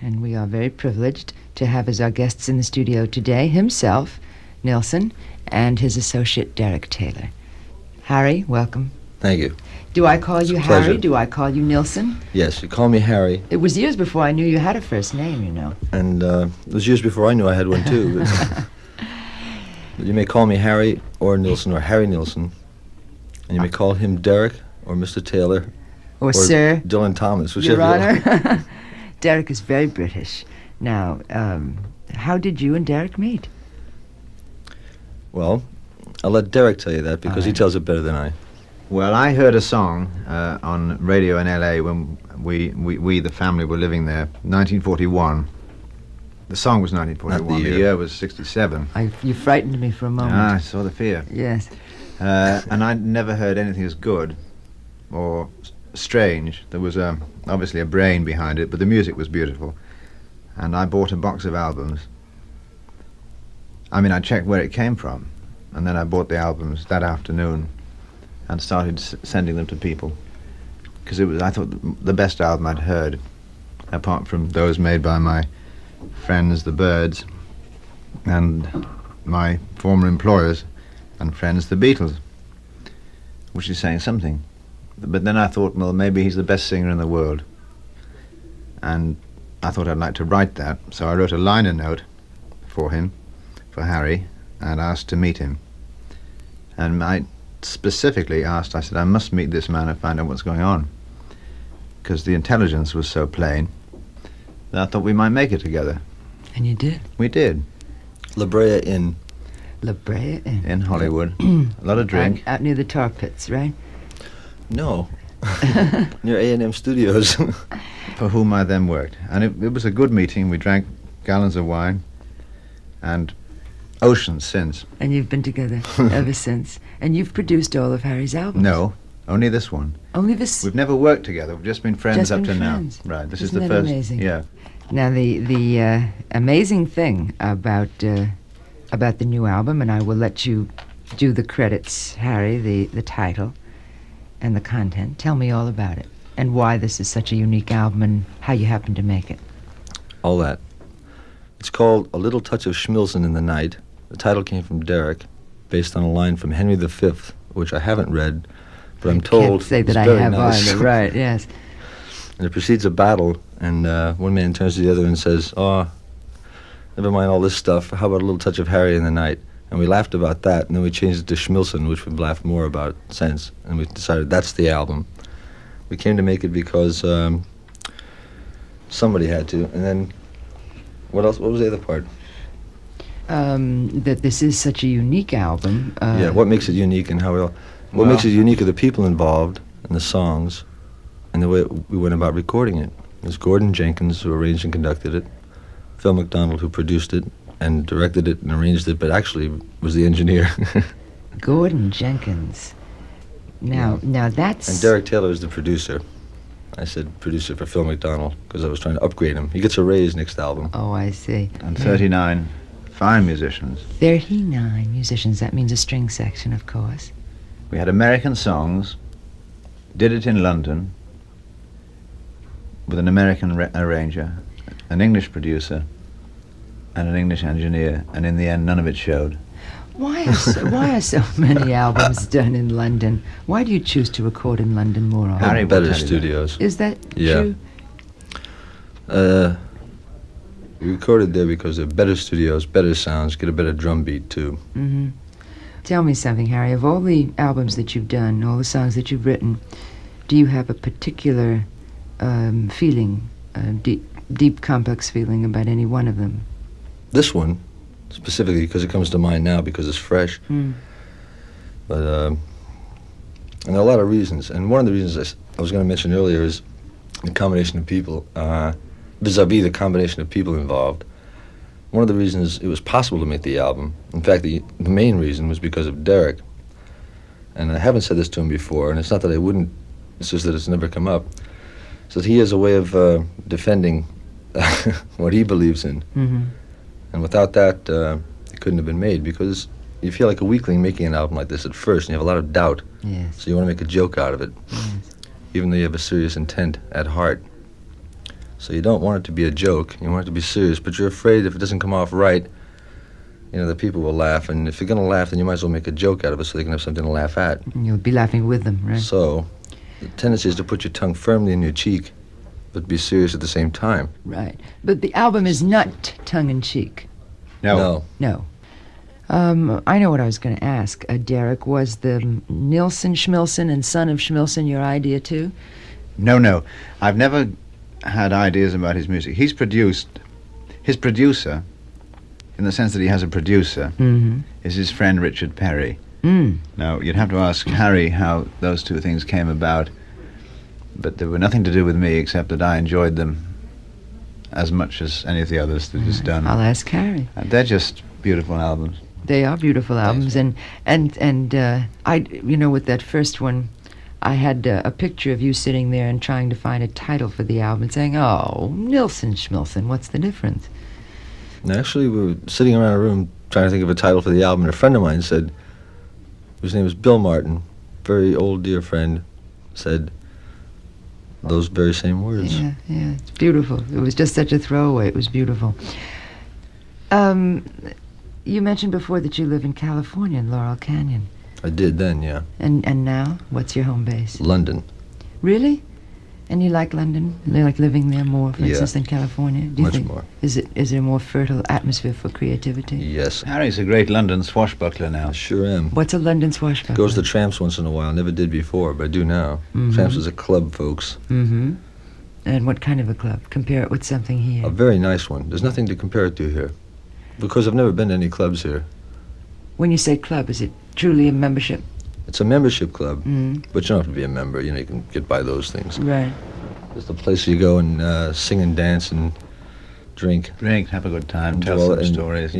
and we are very privileged to have as our guests in the studio today himself, Nilsson, and his associate, Derek Taylor. Harry, welcome. Thank you. Do I call you Harry? Pleasure. Do I call you Nilsson? Yes, you call me Harry. It was years before I knew you had a first name, you know. And it was years before I knew I had one, too. But you may call me Harry or Nilsson or Harry Nilsson. And you may call him Derek or Mr. Taylor. Or Sir. Dylan Thomas, whichever Your you like. Honor. Derek is very British. Now, how did you and Derek meet? Well, I'll let Derek tell you that because he tells it better than I. Well, I heard a song on radio in L.A. when we the family, were living there, 1941. The song was 1941. Not the year. year was 67. You frightened me for a moment. I saw the fear. Yes. And I'd never heard anything as good or strange. There was obviously a brain behind it, but the music was beautiful. And I bought a box of albums. I mean, I checked where it came from, and then I bought the albums that afternoon and started sending them to people, because I thought the best album I'd heard, apart from those made by my friends the Byrds and my former employers and friends the Beatles, which is saying something. But then I thought, well, maybe he's the best singer in the world, and I thought I'd like to write that, so I wrote a liner note for him, for Harry, and asked to meet him. And I specifically asked, I said, I must meet this man and find out what's going on, because the intelligence was so plain that I thought we might make it together. And you did? We did. La Brea Inn. La Brea Inn. In Hollywood. A lot of drink. Out near the tar pits, right? No. Near A&M Studios. For whom I then worked. And it was a good meeting. We drank gallons of wine and oceans since. And you've been together ever since. And you've produced all of Harry's albums. No, only this one. Only this? We've never worked together. We've just been friends Just up been to friends. now. Right. This Isn't is the that first. amazing? Yeah. Now, the amazing thing about the new album, and I will let you do the credits, Harry, the title and the content. Tell me all about it and why this is such a unique album and how you happened to make it. All that. It's called A Little Touch of Schmilsson in the Night. The title came from Derek, based on a line from Henry V, which I haven't read, but I'm told Can't say that I very have nice. either. Right, yes. And it precedes a battle, and one man turns to the other and says, "Oh, never mind all this stuff. How about a little touch of Harry in the night?" And we laughed about that, and then we changed it to Schmilsson, which we've laughed more about since, and we decided that's the album. We came to make it because somebody had to, and then what else? What was the other part? That this is such a unique album. Yeah, what makes it unique and how what makes it unique are the people involved and the songs and the way we went about recording it. It was Gordon Jenkins who arranged and conducted it, Phil McDonald who produced it and directed it and arranged it, but actually was the engineer. Gordon Jenkins. Now that's... And Derek Taylor is the producer. I said producer for Phil McDonald because I was trying to upgrade him. He gets a raise next album. Oh, I see. And 39 fine musicians. 39 musicians. That means a string section, of course. We had American songs, did it in London with an American arranger, an English producer, and an English engineer, and in the end, none of it showed. Why are so many albums done in London? Why do you choose to record in London more often? Harry will Better tell you that. studios. Is that Yeah. true? We recorded there because they're better studios, better sounds, get a better drum beat too. Mm-hmm. Tell me something, Harry. Of all the albums that you've done, all the songs that you've written, do you have a particular feeling, deep, complex feeling about any one of them? This one, specifically because it comes to mind now because it's fresh. Mm. But and there are a lot of reasons, and one of the reasons I was going to mention earlier is the combination of people, vis-a-vis the combination of people involved. One of the reasons it was possible to make the album, in fact, the main reason was because of Derek. And I haven't said this to him before, and it's not that I wouldn't, it's just that it's never come up. So he has a way of defending what he believes in. Mm-hmm. And without that, it couldn't have been made, because you feel like a weakling making an album like this at first, and you have a lot of doubt. Yes. So you want to make a joke out of it, Yes. even though you have a serious intent at heart. So you don't want it to be a joke. You want it to be serious, but you're afraid if it doesn't come off right, the people will laugh. And if you're going to laugh, then you might as well make a joke out of it so they can have something to laugh at. And you'll be laughing with them, right? So the tendency is to put your tongue firmly in your cheek, but be serious at the same time. Right. But the album is not tongue-in-cheek. No. No. I know what I was going to ask, Derek. Was the Nilsson, Schmilsson, and son of Schmilsson your idea too? No. I've never had ideas about his music. His producer, in the sense that he has a producer, is his friend Richard Perry. Now, you'd have to ask Harry how those two things came about, but they were nothing to do with me except that I enjoyed them as much as any of the others that he's done. I'll ask Harry. And they're just beautiful albums. They are beautiful albums, and I, with that first one, I had a picture of you sitting there and trying to find a title for the album, saying, "Oh, Nilsson, Schmilsson, what's the difference?" And actually, we were sitting around a room trying to think of a title for the album, and a friend of mine said, whose name was Bill Martin, very old dear friend, said those very same words. Yeah, it's beautiful. It was just such a throwaway. It was beautiful. You mentioned before that you live in California, in Laurel Canyon. I did then, yeah. And now, what's your home base? London. Really? And you like London? You like living there more, for Yeah. instance, than California? Do you Much think, more. Is there a more fertile atmosphere for creativity? Yes. Harry's a great London swashbuckler now. I sure am. What's a London swashbuckler? Goes to Tramps once in a while. Never did before, but I do now. Tramps is a club, folks. Mm-hmm. And what kind of a club? Compare it with something here. A very nice one. There's nothing to compare it to here. Because I've never been to any clubs here. When you say club, is it truly a membership? It's a membership club, Mm. but you don't have to be a member. You can get by those things. Right. It's the place you go and sing and dance and drink. Drink, have a good time, and tell do all some that, and, stories.